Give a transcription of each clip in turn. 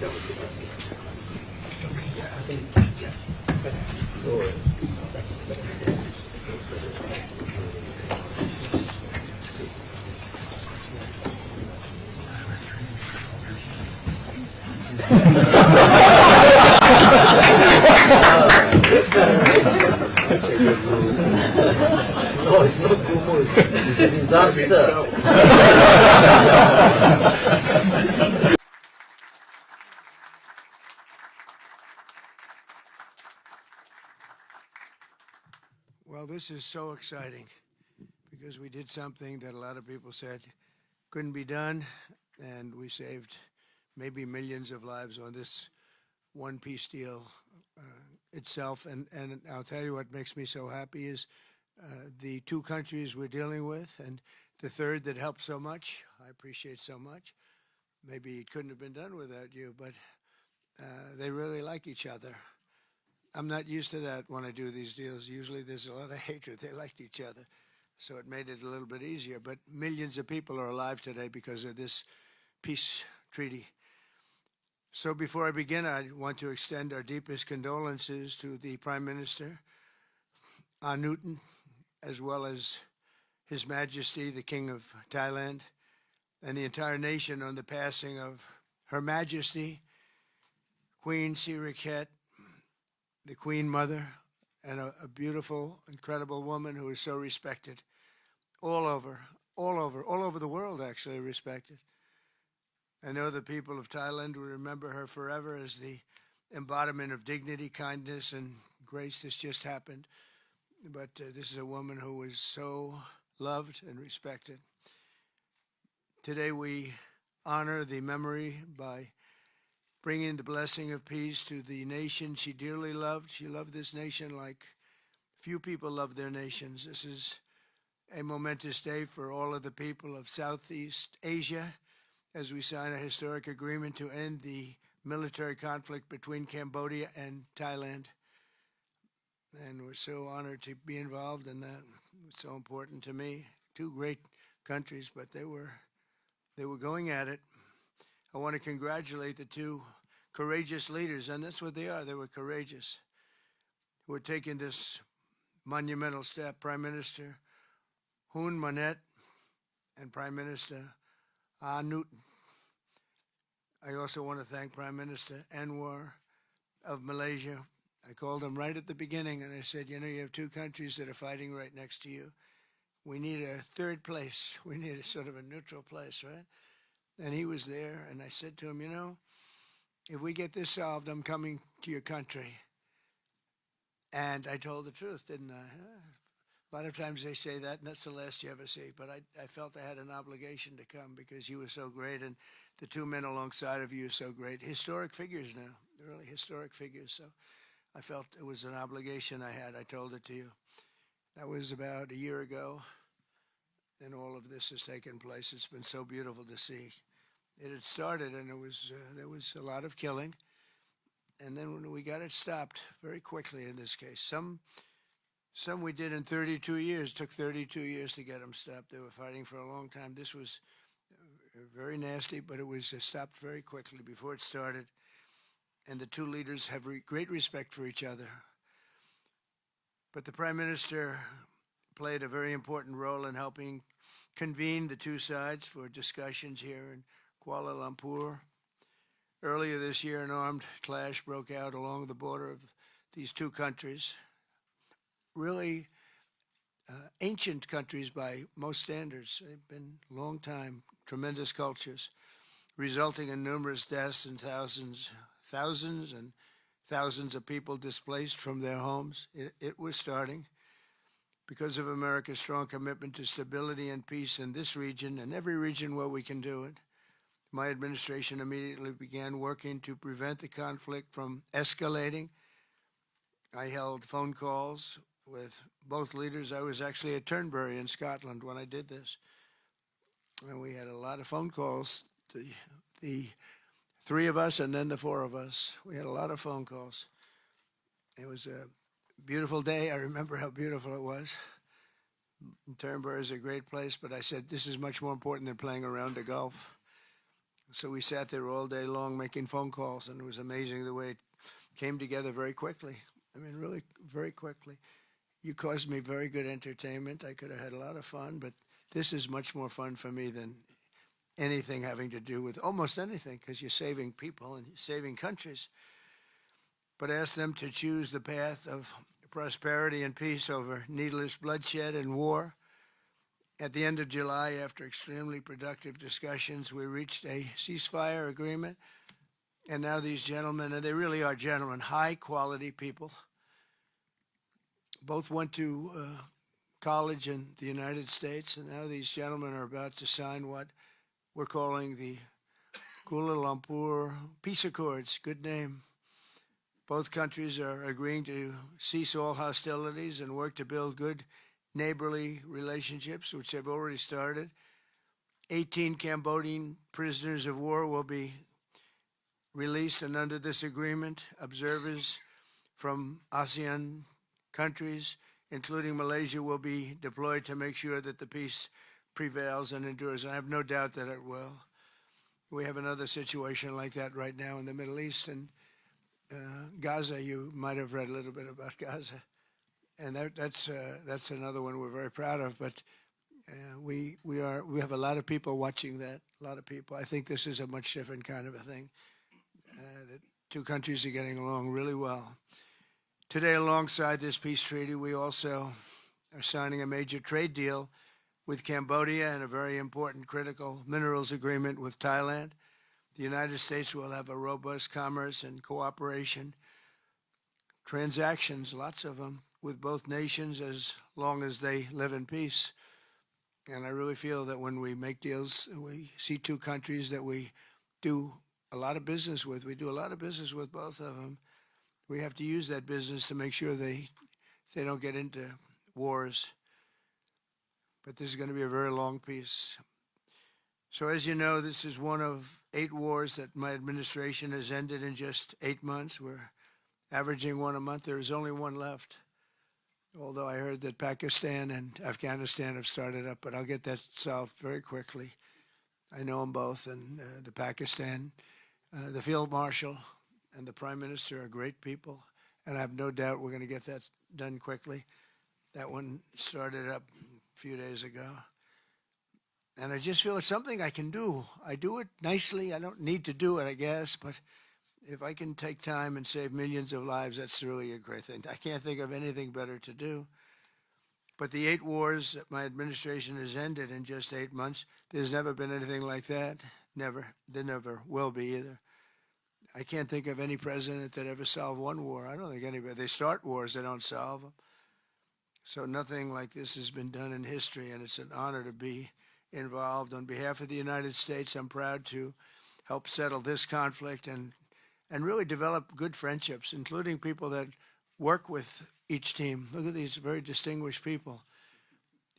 No, it's not good mood. It's a disaster. Well, this is so exciting because we did something that a lot of people said couldn't be done, and we saved maybe millions of lives on this one peace deal itself. And I'll tell you what makes me so happy is the two countries we're dealing with, and the third that helped so much. I appreciate so much. Maybe it couldn't have been done without you, but they really like each other. I'm not used to that when I do these deals. Usually there's a lot of hatred. They liked each other, so it made it a little bit easier. But millions of people are alive today because of this peace treaty. So before I begin, I want to extend our deepest condolences to the Prime Minister, Newton, as well as His Majesty, the King of Thailand, and the entire nation on the passing of Her Majesty, Queen Sirikhet, the Queen Mother, and a beautiful, incredible woman who is so respected all over the world, actually respected. I know the people of Thailand will remember her forever as the embodiment of dignity, kindness, and grace. This just happened. But this is a woman who was so loved and respected. Today we honor the memory by bringing the blessing of peace to the nation she dearly loved. She loved this nation like few people love their nations. This is a momentous day for all of the people of Southeast Asia as we sign a historic agreement to end the military conflict between Cambodia and Thailand. And we're so honored to be involved in that. It's so important to me. Two great countries, but they were going at it. I want to congratulate the two courageous leaders, and that's what they are. They were courageous, who are taking this monumental step. Prime Minister Hun Manet and Prime Minister Newton. I also want to thank Prime Minister Anwar of Malaysia. I called him right at the beginning, and I said, you know, you have two countries that are fighting right next to you. We need a third place. We need a sort of a neutral place, right? And he was there, and I said to him, you know, if we get this solved, I'm coming to your country. And I told the truth, didn't I? A lot of times they say that, and that's the last you ever see. But I felt I had an obligation to come because you were so great, and the two men alongside of you are so great. Historic figures now. They're really historic figures. So I felt it was an obligation I had. I told it to you. That was about a year ago, and all of this has taken place. It's been so beautiful to see. It had started, and there was a lot of killing, and then when we got it stopped very quickly in this case. Some we did in 32 years. It took 32 years to get them stopped. They were fighting for a long time. This was very nasty, but it was stopped very quickly before it started, and the two leaders have great respect for each other. But the Prime Minister played a very important role in helping convene the two sides for discussions here in Kuala Lumpur. Earlier this year, an armed clash broke out along the border of these two countries, really ancient countries by most standards. They've been long time, tremendous cultures, resulting in numerous deaths and thousands and thousands of people displaced from their homes. It was starting because of America's strong commitment to stability and peace in this region and every region where we can do it. My administration immediately began working to prevent the conflict from escalating. I held phone calls with both leaders. I was actually at Turnberry in Scotland when I did this. And we had a lot of phone calls, the three of us and then the four of us. We had a lot of phone calls. It was a beautiful day. I remember how beautiful it was. Turnberry is a great place, but I said, this is much more important than playing around the Gulf. So we sat there all day long making phone calls, and it was amazing the way it came together very quickly. I mean, really very quickly. You caused me very good entertainment. I could have had a lot of fun, but this is much more fun for me than anything having to do with almost anything, because you're saving people and you're saving countries. But ask them to choose the path of prosperity and peace over needless bloodshed and war. At the end of July, after extremely productive discussions, we reached a ceasefire agreement. And now these gentlemen, and they really are gentlemen, high quality people, both went to college in the United States, and now these gentlemen are about to sign what we're calling the Kuala Lumpur Peace Accords. Good name. Both countries are agreeing to cease all hostilities and work to build good neighborly relationships, which have already started. 18 Cambodian prisoners of war will be released, and under this agreement, observers from ASEAN countries, including Malaysia, will be deployed to make sure that the peace prevails and endures. I have no doubt that it will. We have another situation like that right now in the Middle East, and Gaza. You might have read a little bit about Gaza, and that's another one we're very proud of. But we have a lot of people watching that. A lot of people. I think this is a much different kind of a thing. The two countries are getting along really well. Today, alongside this peace treaty, we also are signing a major trade deal with Cambodia and a very important critical minerals agreement with Thailand. The United States will have a robust commerce and cooperation transactions, lots of them, with both nations as long as they live in peace. And I really feel that when we make deals, we see two countries that we do a lot of business with. We do a lot of business with both of them. We have to use that business to make sure they don't get into wars. But this is going to be a very long peace. So as you know, this is one of 8 wars that my administration has ended in just 8 months. We're averaging one a month. There is only one left, although I heard that Pakistan and Afghanistan have started up, but I'll get that solved very quickly. I know them both, and the Pakistan, the Field Marshal and the Prime Minister are great people, and I have no doubt we're going to get that done quickly. That one started up a few days ago. And I just feel it's something I can do. I do it nicely. I don't need to do it, I guess, but if I can take time and save millions of lives, that's really a great thing. I can't think of anything better to do. But the 8 wars that my administration has ended in just 8 months, there's never been anything like that. Never. There never will be either. I can't think of any president that ever solved one war. I don't think anybody. They start wars, they don't solve them. So nothing like this has been done in history, and it's an honor to be involved. On behalf of the United States, I'm proud to help settle this conflict and really develop good friendships, including people that work with each team. Look at these very distinguished people,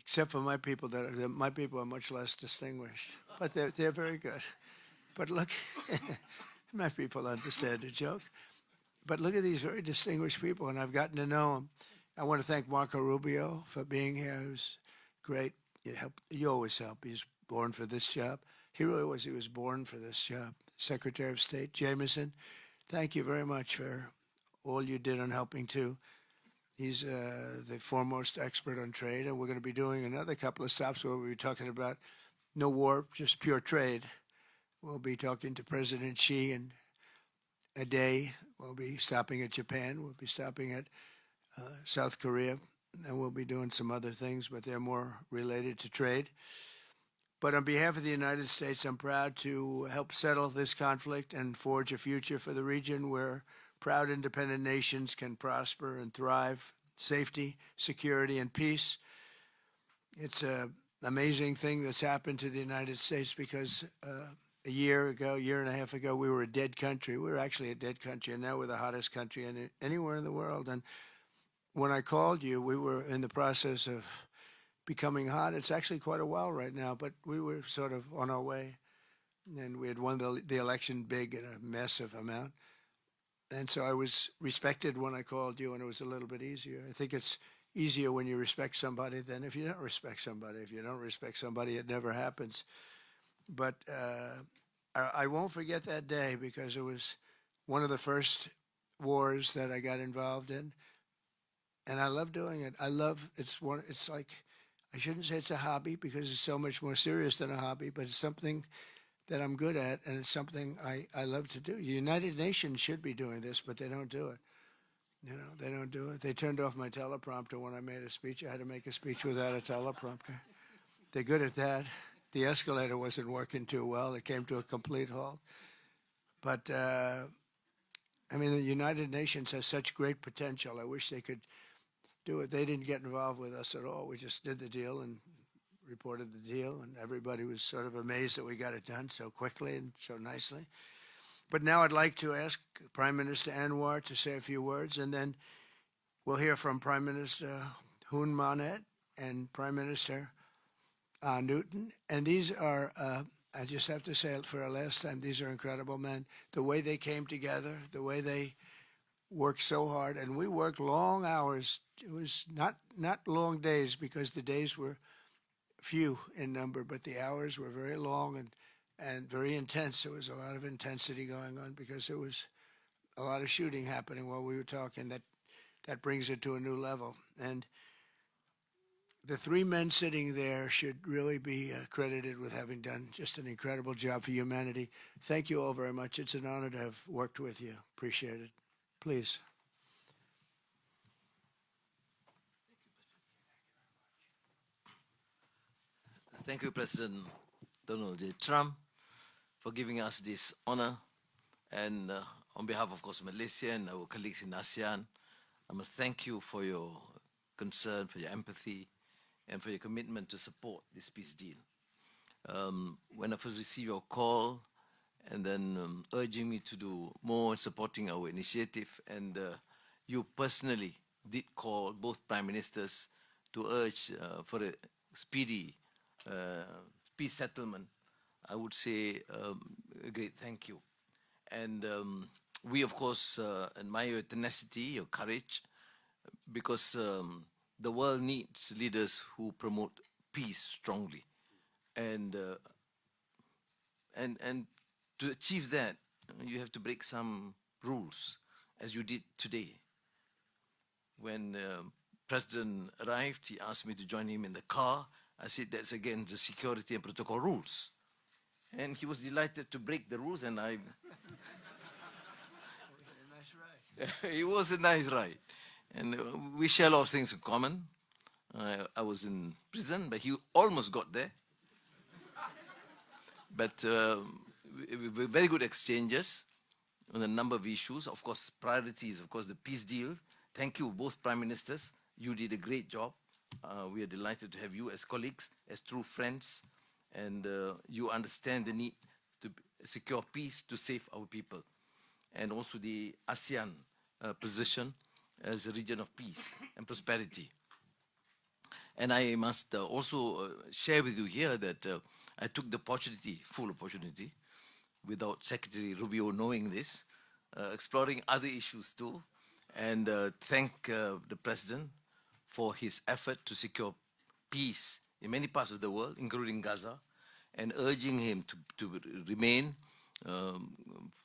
except for my people. My people are much less distinguished, but they're very good. But look, my people understand the joke. But look at these very distinguished people, and I've gotten to know them. I want to thank Marco Rubio for being here. He was great. You always help. He's born for this job. He really was. He was born for this job. Secretary of State Jameson, thank you very much for all you did on helping too. He's the foremost expert on trade, and we're going to be doing another couple of stops where we'll be talking about no war, just pure trade. We'll be talking to President Xi in a day. We'll be stopping at Japan. We'll be stopping at South Korea, and we'll be doing some other things, but they're more related to trade. But on behalf of the United States, I'm proud to help settle this conflict and forge a future for the region where proud independent nations can prosper and thrive, safety, security, and peace. It's an amazing thing that's happened to the United States because a year and a half ago, we were a dead country. We were actually a dead country, and now we're the hottest country anywhere in the world. And when I called you, we were in the process of becoming hot. It's actually quite a while right now, but we were sort of on our way. And we had won the election big in a massive amount. And so I was respected when I called you, and it was a little bit easier. I think it's easier when you respect somebody than if you don't respect somebody. If you don't respect somebody, it never happens. But I won't forget that day because it was one of the first wars that I got involved in, and I love doing it. It's like, I shouldn't say it's a hobby because it's so much more serious than a hobby, but it's something that I'm good at, and it's something I love to do. The United Nations should be doing this, but they don't do it. They don't do it. They turned off my teleprompter when I made a speech. I had to make a speech without a teleprompter. They're good at that. The escalator wasn't working too well. It came to a complete halt. But, I mean, the United Nations has such great potential. I wish they could do it. They didn't get involved with us at all. We just did the deal and reported the deal, and everybody was sort of amazed that we got it done so quickly and so nicely. But now I'd like to ask Prime Minister Anwar to say a few words, and then we'll hear from Prime Minister Hun Manet and Prime Minister Newton. And these are, I just have to say it for a last time, these are incredible men. The way they came together, the way they worked so hard, and we worked long hours. It was not long days because the days were few in number, but the hours were very long and very intense. There was a lot of intensity going on because there was a lot of shooting happening while we were talking. That brings it to a new level. And the three men sitting there should really be credited with having done just an incredible job for humanity. Thank you all very much. It's an honor to have worked with you. Appreciate it. Please. Thank you, President Donald J. Trump, for giving us this honor. And on behalf, of course, Malaysia and our colleagues in ASEAN, I must thank you for your concern, for your empathy, and for your commitment to support this peace deal. When I first received your call and then urging me to do more in supporting our initiative, and you personally did call both prime ministers to urge for a speedy peace settlement, I would say a great thank you. And we, of course, admire your tenacity, your courage, because the world needs leaders who promote peace strongly. And to achieve that, you have to break some rules, as you did today. When President arrived, he asked me to join him in the car. I said, that's against the security and protocol rules. And he was delighted to break the rules, and I... It was a nice ride. And we share a lot of things in common. I was in prison, but he almost got there. But very good exchanges on a number of issues. Of course, priorities, of course, the peace deal. Thank you, both prime ministers. You did a great job. We are delighted to have you as colleagues, as true friends, and you understand the need to secure peace to save our people, and also the ASEAN position as a region of peace and prosperity. And I must also share with you here that I took the opportunity, full opportunity, without Secretary Rubio knowing this, exploring other issues too, and thank the President for his effort to secure peace in many parts of the world, including Gaza, and urging him to remain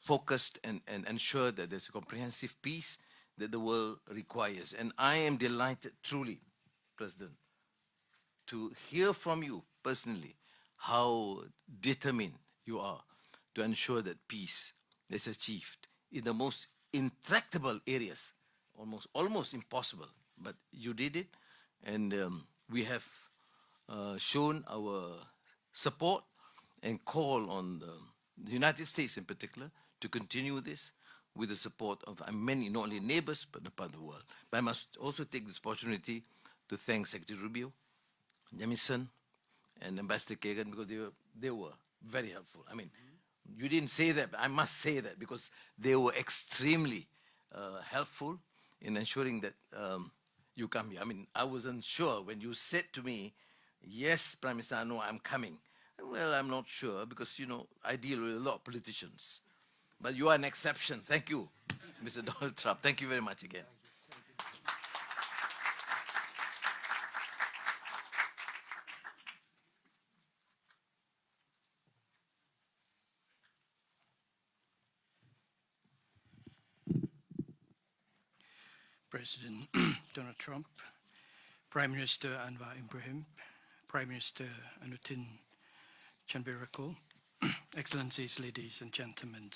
focused and ensure that there's a comprehensive peace that the world requires. And I am delighted, truly, President, to hear from you personally how determined you are to ensure that peace is achieved in the most intractable areas, almost impossible. But you did it, and we have shown our support and call on the United States in particular to continue this with the support of many, not only neighbors, but part of the world. But I must also take this opportunity to thank Secretary Rubio, Jamieson, and Ambassador Kagan, because they were very helpful. I mean, you didn't say that, but I must say that, because they were extremely helpful in ensuring that you come here. I mean, I wasn't sure when you said to me, yes, Prime Minister, no, I'm coming. Well, I'm not sure, because, you know, I deal with a lot of politicians. But you are an exception. Thank you, Mr. Donald Trump. Thank you very much again. President Donald Trump, Prime Minister Anwar Ibrahim, Prime Minister Anutin Chanvirakul, Excellencies, ladies and gentlemen.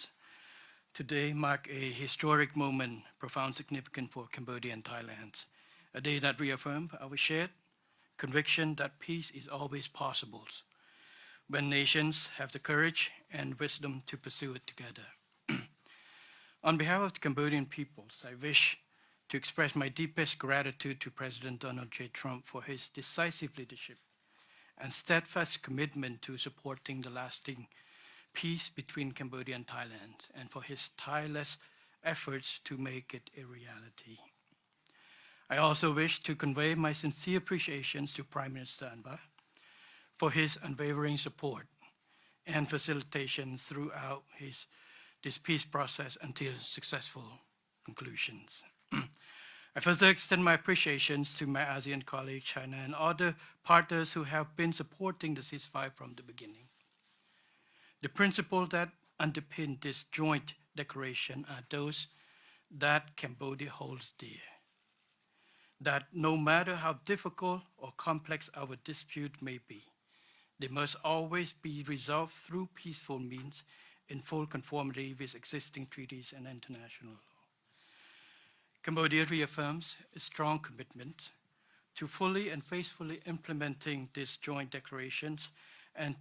Today marks a historic moment, profound significance for Cambodia and Thailand, a day that reaffirms our shared conviction that peace is always possible when nations have the courage and wisdom to pursue it together. On behalf of the Cambodian peoples, I wish to express my deepest gratitude to President Donald J. Trump for his decisive leadership and steadfast commitment to supporting the lasting peace between Cambodia and Thailand, and for his tireless efforts to make it a reality. I also wish to convey my sincere appreciations to Prime Minister Anwar for his unwavering support and facilitation throughout this peace process until successful conclusions. I further extend my appreciations to my ASEAN colleagues, China, and other partners who have been supporting the ceasefire from the beginning. The principles that underpin this joint declaration are those that Cambodia holds dear. That no matter how difficult or complex our dispute may be, they must always be resolved through peaceful means in full conformity with existing treaties and international law. Cambodia reaffirms a strong commitment to fully and faithfully implementing these joint declarations and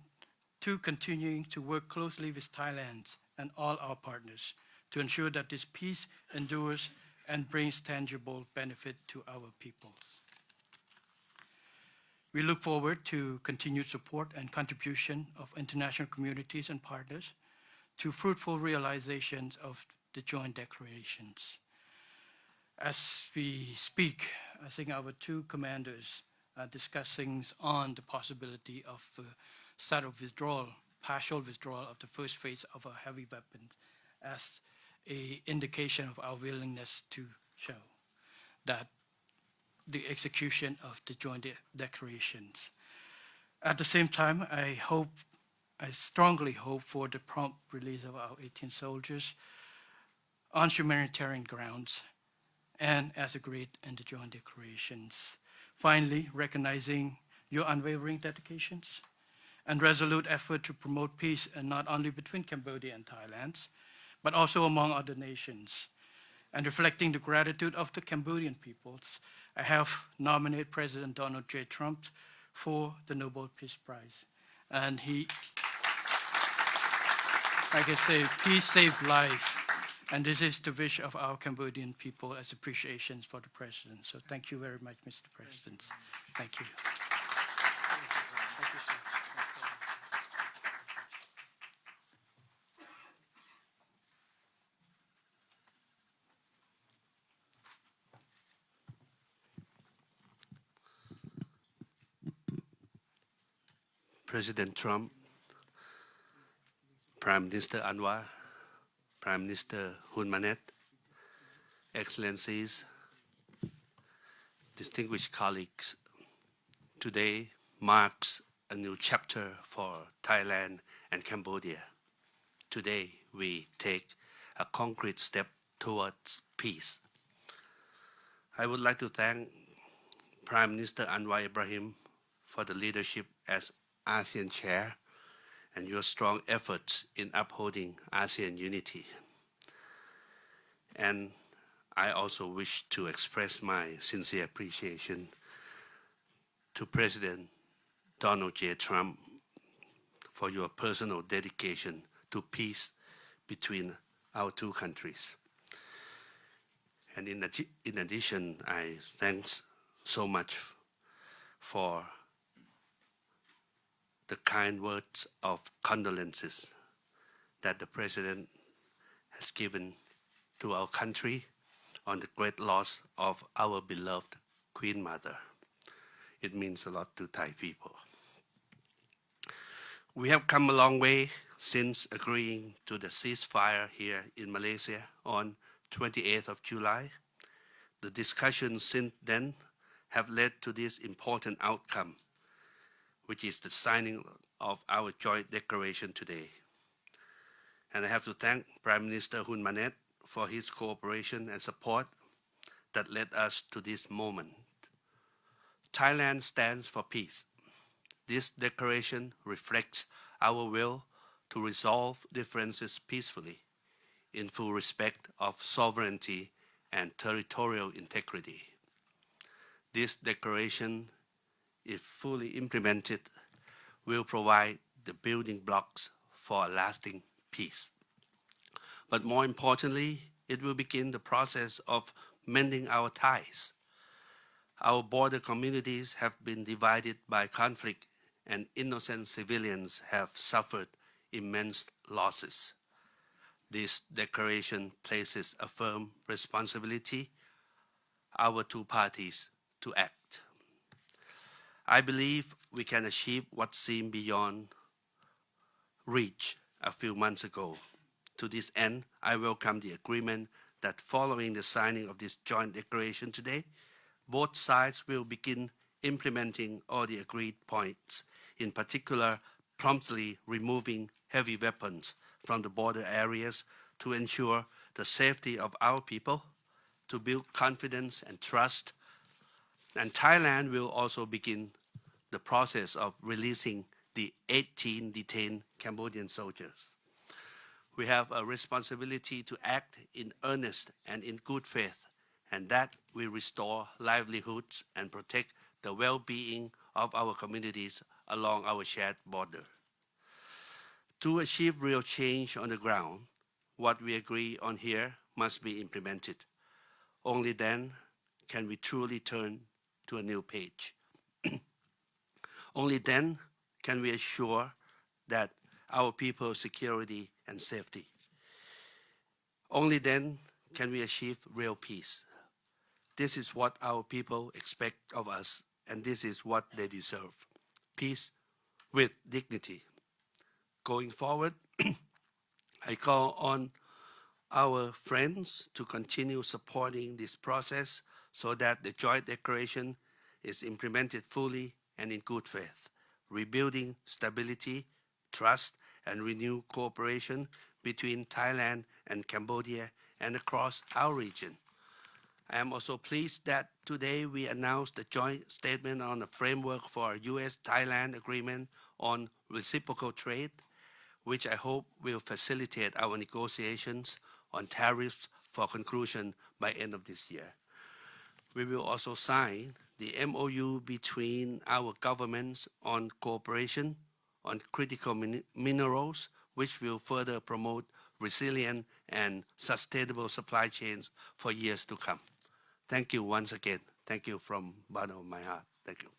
to continuing to work closely with Thailand and all our partners to ensure that this peace endures and brings tangible benefit to our peoples. We look forward to continued support and contribution of international communities and partners to fruitful realizations of the joint declarations. As we speak, I think our two commanders are discussing on the possibility of start of withdrawal, partial withdrawal of the first phase of our heavy weapons as an indication of our willingness to show that the execution of the joint declarations. At the same time, I strongly hope for the prompt release of our 18 soldiers on humanitarian grounds and as agreed in the joint declarations. Finally, recognizing your unwavering dedications and resolute effort to promote peace, and not only between Cambodia and Thailand, but also among other nations. And reflecting the gratitude of the Cambodian peoples, I have nominated President Donald J. Trump for the Nobel Peace Prize. And he, like I say, peace saves life. And this is the wish of our Cambodian people as appreciations for the President. So thank you very much, Mr. President. Thank you. Thank you, sir. President Trump, Prime Minister Anwar, Prime Minister Hun Manet, Excellencies, distinguished colleagues, today marks a new chapter for Thailand and Cambodia. Today we take a concrete step towards peace. I would like to thank Prime Minister Anwar Ibrahim for the leadership as ASEAN Chair and your strong efforts in upholding ASEAN unity. And I also wish to express my sincere appreciation to President Donald J. Trump for your personal dedication to peace between our two countries. And in addition, I thanks so much for the kind words of condolences that the President has given to our country on the great loss of our beloved Queen Mother. It means a lot to Thai people. We have come a long way since agreeing to the ceasefire here in Malaysia on 28th of July. The discussions since then have led to this important outcome, which is the signing of our joint declaration today. And I have to thank Prime Minister Hun Manet for his cooperation and support that led us to this moment. Thailand stands for peace. This declaration reflects our will to resolve differences peacefully, in full respect of sovereignty and territorial integrity. This declaration, if fully implemented, will provide the building blocks for a lasting peace. But more importantly, it will begin the process of mending our ties. Our border communities have been divided by conflict, and innocent civilians have suffered immense losses. This declaration places a firm responsibility our two parties to act. I believe we can achieve what seemed beyond reach a few months ago. To this end, I welcome the agreement that following the signing of this joint declaration today, both sides will begin implementing all the agreed points, in particular, promptly removing heavy weapons from the border areas to ensure the safety of our people, to build confidence and trust. And Thailand will also begin the process of releasing the 18 detained Cambodian soldiers. We have a responsibility to act in earnest and in good faith, and that we restore livelihoods and protect the well-being of our communities along our shared border. To achieve real change on the ground, what we agree on here must be implemented. Only then can we truly turn to a new page. Only then can we assure that our people's security and safety. Only then can we achieve real peace. This is what our people expect of us, and this is what they deserve. Peace with dignity. Going forward, I call on our friends to continue supporting this process so that the joint declaration is implemented fully and in good faith, rebuilding stability, trust, and renewed cooperation between Thailand and Cambodia and across our region. I am also pleased that today we announced the joint statement on a framework for a U.S.-Thailand agreement on reciprocal trade, which I hope will facilitate our negotiations on tariffs for conclusion by end of this year. We will also sign the MOU between our governments on cooperation on critical minerals, which will further promote resilient and sustainable supply chains for years to come. Thank you once again. Thank you from the bottom of my heart. Thank you.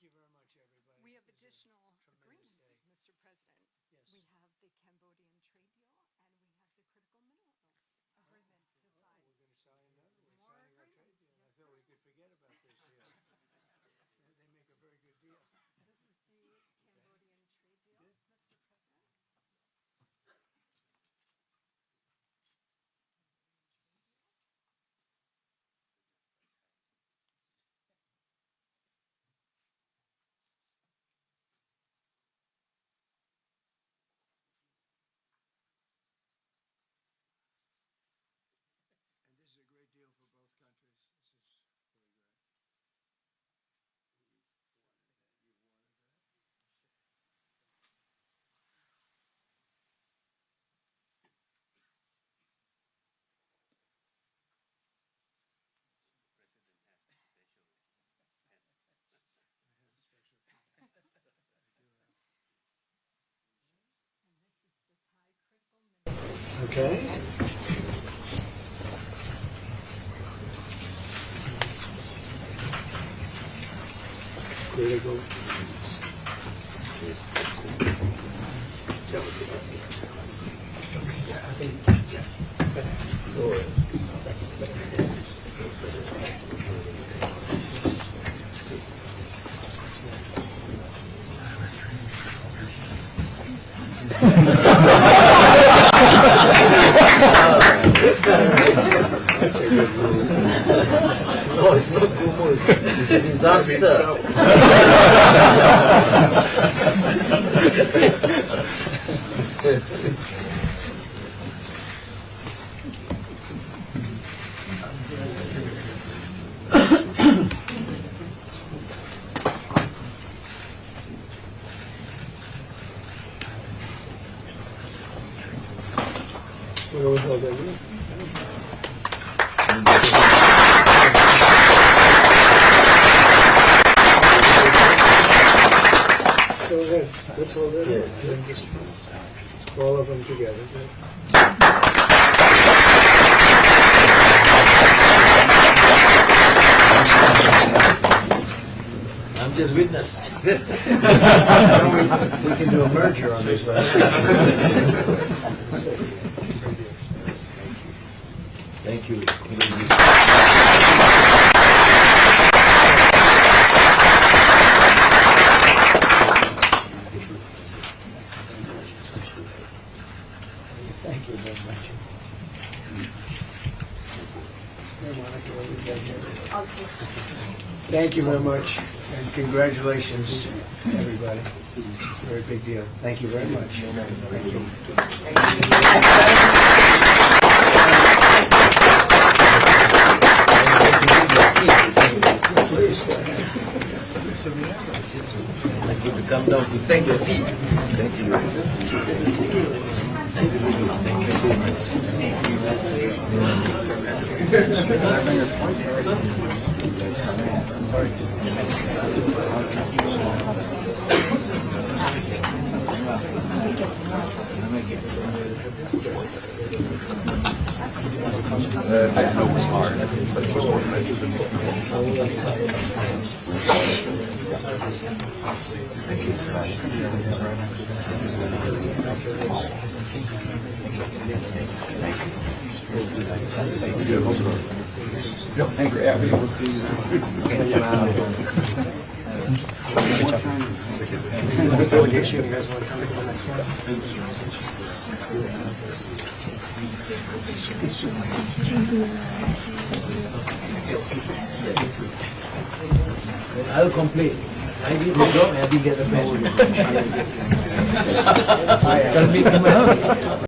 you very much, everybody. We have This is a additional tremendous agreements, day. Mr. President. Yes. We have the Cambodian trade deal and we have the critical minerals agreement to sign. We're going to sign another. We're More signing our trade agreements, deal. I yes, thought we sir. could forget about this deal. They make a very good deal. This is the Cambodian trade deal, Mr. President. And this is a great deal for both countries. This is really great. You wanted that? President has a special pen. I have a special. I do have. And this is the Thai critical minerals. Okay. Critical. No, it's not good move. It's a disaster. Go ahead. Let's hold it. Yes. All of them together. I'm just witness. We can do a merger on this one. Thank you. Thank you very much. Thank you very much, and congratulations to everybody. It's a very big deal. Thank you very much. Thank you. Please, go ahead. I'd like you to come down to thank your team. Thank you. Delegation, you guys want to come to the next one? I'll complain. I did the job, I didn't get the best.